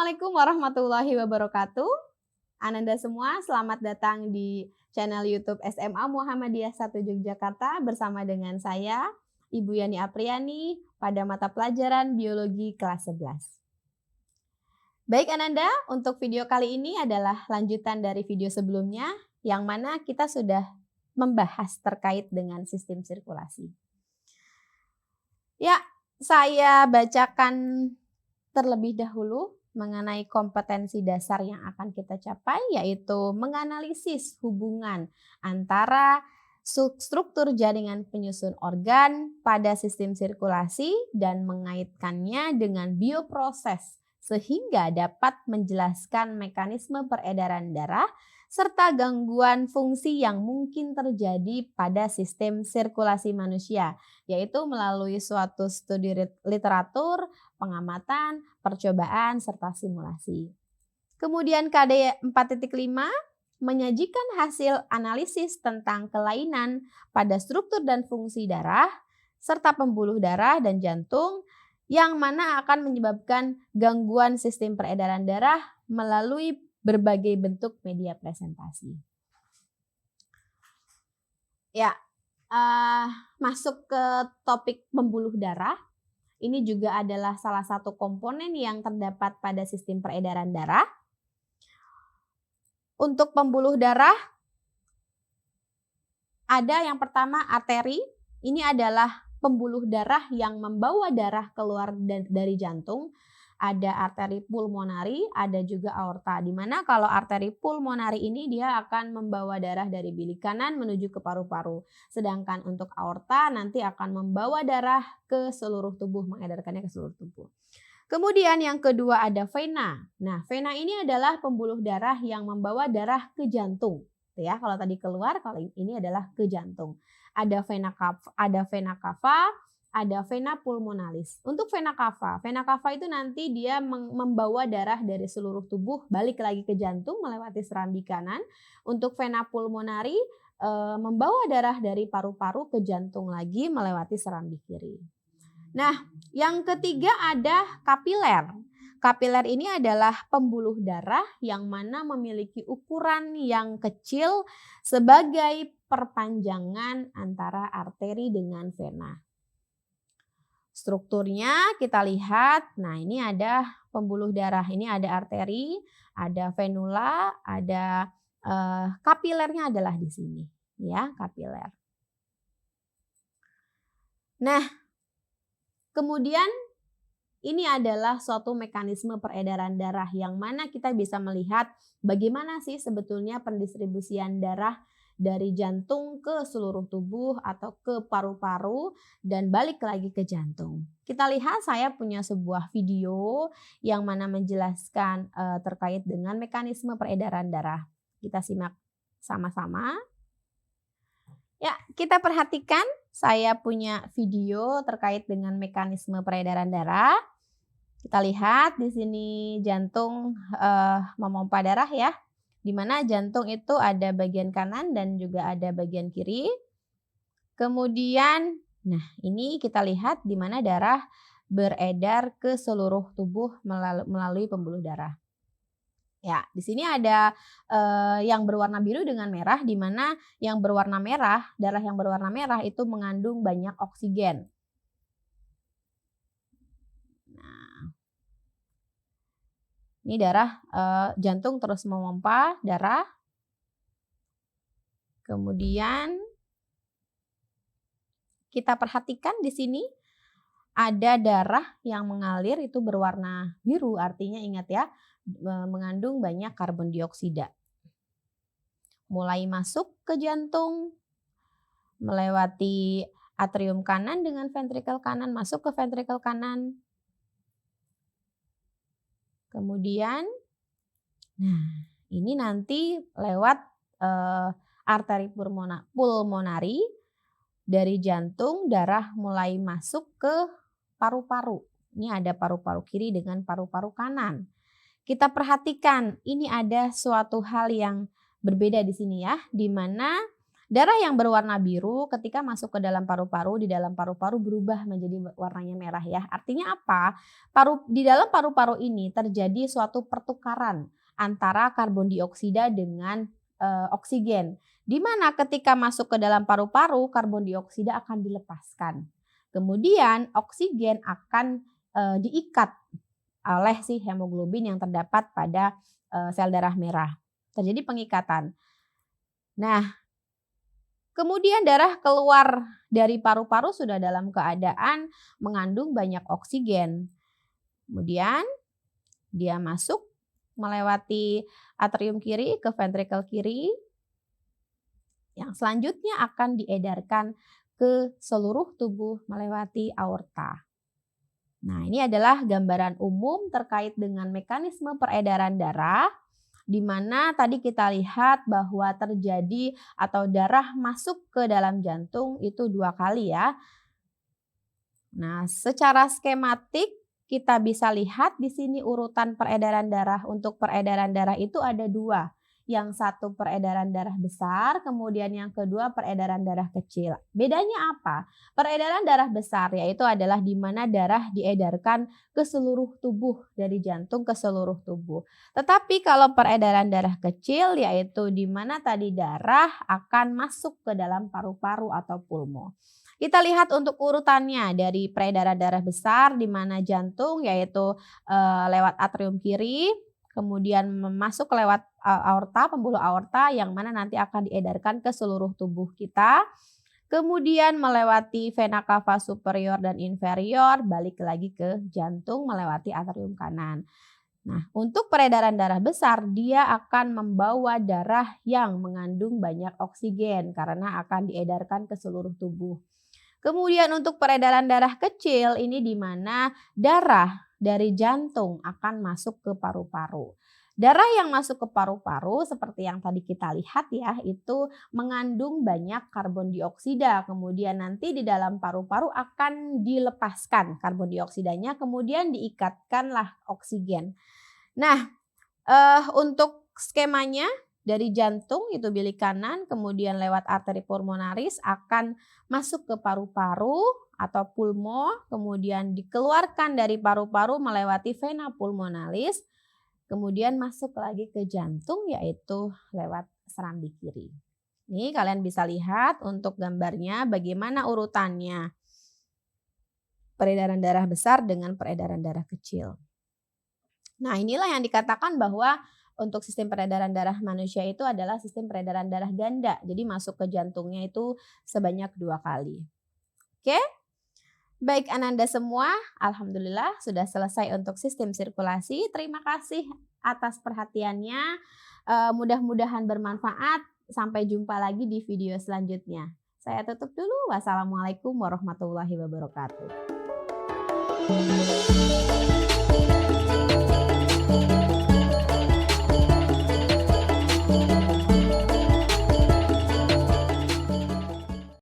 Assalamualaikum warahmatullahi wabarakatuh. Ananda semua, selamat datang di channel YouTube SMA Muhammadiyah 1 Yogyakarta bersama dengan saya, Ibu Yani Apriani, pada mata pelajaran Biologi kelas 11. Baik Ananda, untuk video kali ini adalah lanjutan dari video sebelumnya, yang mana kita sudah membahas terkait dengan sistem sirkulasi. Ya, saya bacakan terlebih dahulu mengenai kompetensi dasar yang akan kita capai, yaitu menganalisis hubungan antara struktur jaringan penyusun organ pada sistem sirkulasi dan mengaitkannya dengan bioproses sehingga dapat menjelaskan mekanisme peredaran darah serta gangguan fungsi yang mungkin terjadi pada sistem sirkulasi manusia, yaitu melalui suatu studi literatur, pengamatan, percobaan, serta simulasi. Kemudian KD 4.5 menyajikan hasil analisis tentang kelainan pada struktur dan fungsi darah, serta pembuluh darah dan jantung, yang mana akan menyebabkan gangguan sistem peredaran darah melalui berbagai bentuk media presentasi. Ya, masuk ke topik pembuluh darah. Ini juga adalah salah satu komponen yang terdapat pada sistem peredaran darah. Untuk pembuluh darah, ada yang pertama arteri. Ini adalah pembuluh darah yang membawa darah keluar dari jantung. Ada arteri pulmonari, ada juga aorta. Di mana kalau arteri pulmonari ini dia akan membawa darah dari bilik kanan menuju ke paru-paru. Sedangkan untuk aorta nanti akan membawa darah ke seluruh tubuh, mengedarkannya ke seluruh tubuh. Kemudian yang kedua ada vena. Nah, vena ini adalah pembuluh darah yang membawa darah ke jantung. Ya, kalau tadi keluar, kalau ini adalah ke jantung. Ada vena cava, ada vena pulmonalis. Untuk vena cava itu nanti dia membawa darah dari seluruh tubuh balik lagi ke jantung melewati serambi kanan. Untuk vena pulmonari membawa darah dari paru-paru ke jantung lagi melewati serambi kiri. Nah, yang ketiga ada kapiler. Kapiler ini adalah pembuluh darah yang mana memiliki ukuran yang kecil sebagai perpanjangan antara arteri dengan vena. Strukturnya kita lihat, nah ini ada pembuluh darah, ini ada arteri, ada venula, ada kapilernya adalah di sini, ya kapiler. Nah, kemudian ini adalah suatu mekanisme peredaran darah yang mana kita bisa melihat bagaimana sih sebetulnya pendistribusian darah dari jantung ke seluruh tubuh atau ke paru-paru dan balik lagi ke jantung. Kita lihat saya punya sebuah video yang mana menjelaskan terkait dengan mekanisme peredaran darah. Kita simak sama-sama. Ya, kita perhatikan saya punya video terkait dengan mekanisme peredaran darah. Kita lihat di sini jantung memompa darah ya. Di mana jantung itu ada bagian kanan dan juga ada bagian kiri. Kemudian, nah ini kita lihat di mana darah beredar ke seluruh tubuh melalui pembuluh darah. Ya, di sini ada yang berwarna biru dengan merah, di mana yang berwarna merah, darah yang berwarna merah itu mengandung banyak oksigen. Nah, ini darah jantung terus memompa darah. Kemudian kita perhatikan di sini ada darah yang mengalir itu berwarna biru, artinya ingat ya, mengandung banyak karbon dioksida. Mulai masuk ke jantung, melewati atrium kanan dengan ventrikel kanan, masuk ke ventrikel kanan. Kemudian, nah ini nanti lewat arteri pulmonari, dari jantung darah mulai masuk ke paru-paru. Ini ada paru-paru kiri dengan paru-paru kanan. Kita perhatikan ini ada suatu hal yang berbeda di sini ya, di mana Darah yang berwarna biru ketika masuk ke dalam paru-paru, di dalam paru-paru berubah menjadi warnanya merah ya. Artinya apa? Di dalam paru-paru ini terjadi suatu pertukaran antara karbon dioksida dengan oksigen. Di mana ketika masuk ke dalam paru-paru, karbon dioksida akan dilepaskan. Kemudian oksigen akan diikat oleh si hemoglobin yang terdapat pada sel darah merah. Terjadi pengikatan. Nah, kemudian darah keluar dari paru-paru sudah dalam keadaan mengandung banyak oksigen. Kemudian dia masuk melewati atrium kiri ke ventrikel kiri. Yang selanjutnya akan diedarkan ke seluruh tubuh melewati aorta. Nah, ini adalah gambaran umum terkait dengan mekanisme peredaran darah, di mana tadi kita lihat bahwa terjadi atau darah masuk ke dalam jantung itu 2 kali ya. Nah, secara skematik kita bisa lihat di sini urutan peredaran darah. Untuk peredaran darah itu ada 2. Yang satu peredaran darah besar, kemudian yang kedua peredaran darah kecil. Bedanya apa? Peredaran darah besar yaitu adalah di mana darah diedarkan ke seluruh tubuh, dari jantung ke seluruh tubuh. Tetapi kalau peredaran darah kecil yaitu di mana tadi darah akan masuk ke dalam paru-paru atau pulmo. Kita lihat untuk urutannya dari peredaran darah besar di mana jantung yaitu lewat atrium kiri, kemudian masuk lewat aorta, pembuluh aorta yang mana nanti akan diedarkan ke seluruh tubuh kita. Kemudian melewati vena cava superior dan inferior, balik lagi ke jantung melewati atrium kanan. Nah, untuk peredaran darah besar, dia akan membawa darah yang mengandung banyak oksigen karena akan diedarkan ke seluruh tubuh. Kemudian untuk peredaran darah kecil, ini di mana darah dari jantung akan masuk ke paru-paru. Darah yang masuk ke paru-paru seperti yang tadi kita lihat ya, itu mengandung banyak karbon dioksida. Kemudian nanti di dalam paru-paru akan dilepaskan karbon dioksidanya, kemudian diikatkanlah oksigen. Nah, untuk skemanya dari jantung itu bilik kanan, kemudian lewat arteri pulmonaris akan masuk ke paru-paru atau pulmo, kemudian dikeluarkan dari paru-paru melewati vena pulmonalis, kemudian masuk lagi ke jantung yaitu lewat serambi kiri. Nih kalian bisa lihat untuk gambarnya bagaimana urutannya. Peredaran darah besar dengan peredaran darah kecil. Nah, inilah yang dikatakan bahwa untuk sistem peredaran darah manusia itu adalah sistem peredaran darah ganda. Jadi masuk ke jantungnya itu sebanyak 2 kali. Oke? Baik Ananda semua, alhamdulillah sudah selesai untuk sistem sirkulasi. Terima kasih atas perhatiannya. Mudah-mudahan bermanfaat. Sampai jumpa lagi di video selanjutnya. Saya tutup dulu. Wassalamualaikum warahmatullahi wabarakatuh.